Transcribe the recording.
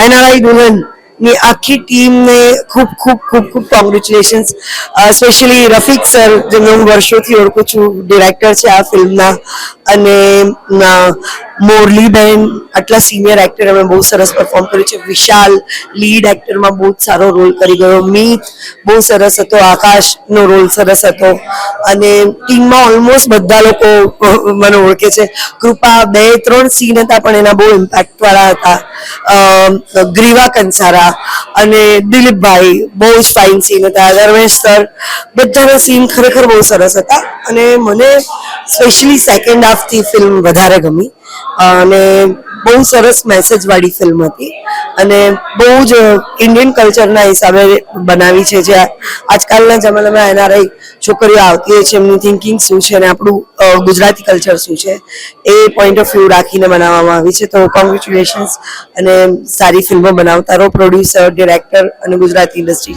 NRI દુલ્હન ની આખી ટીમને ખૂબ ખૂબ ખૂબ ખૂબ કોંગ્રેચ્યુલેશન્સ. સ્પેશિયલી રફીક સર, જેમને હું વર્ષોથી ઓળખું છું, ડિરેક્ટર છે આ ફિલ્મના, અને મોરલીબેન, આટલા સિનિયર એક્ટર અમે બહુ સરસ પરફોર્મ કર્યું છે. વિશાલ લીડ એક્ટરમાં બહુ જ સારો રોલ કરી ગયો. મીત બહુ સરસ હતો. આકાશનો રોલ સરસ હતો. અને ટીમમાં ઓલમોસ્ટ બધા લોકો મને ઓળખે છે. કૃપા 2-3 સીન હતા પણ એના બહુ ઇમ્પેક્ટવાળા હતા. ગ્રીવા કંસારા અને દિલીપભાઈ બહુ જ ફાઇન સીન હતા. ધર્મેશ સર, બધાના સીન ખરેખર બહુ સરસ હતા. અને મને સ્પેશિયલી સેકન્ડ હાફથી ફિલ્મ વધારે ગમી. અને બહુ સરસ મેસેજ વાળી ફિલ્મ હતી અને બહુ જ ઇન્ડિયન કલ્ચરના હિસાબે બનાવી છે. જે આજકાલના જમાનામાં એનઆરઆઈ છોકરીઓ આવતી હોય છે, એમની થિંકિંગ શું છે અને આપણું ગુજરાતી કલ્ચર શું છે એ પોઈન્ટ ઓફ વ્યૂ રાખીને બનાવવામાં આવી છે. તો કોંગ્રેચ્યુલેશન્સ. અને સારી ફિલ્મો બનાવતા રહો, પ્રોડ્યુસર, ડિરેક્ટર અને ગુજરાતી ઇન્ડસ્ટ્રી.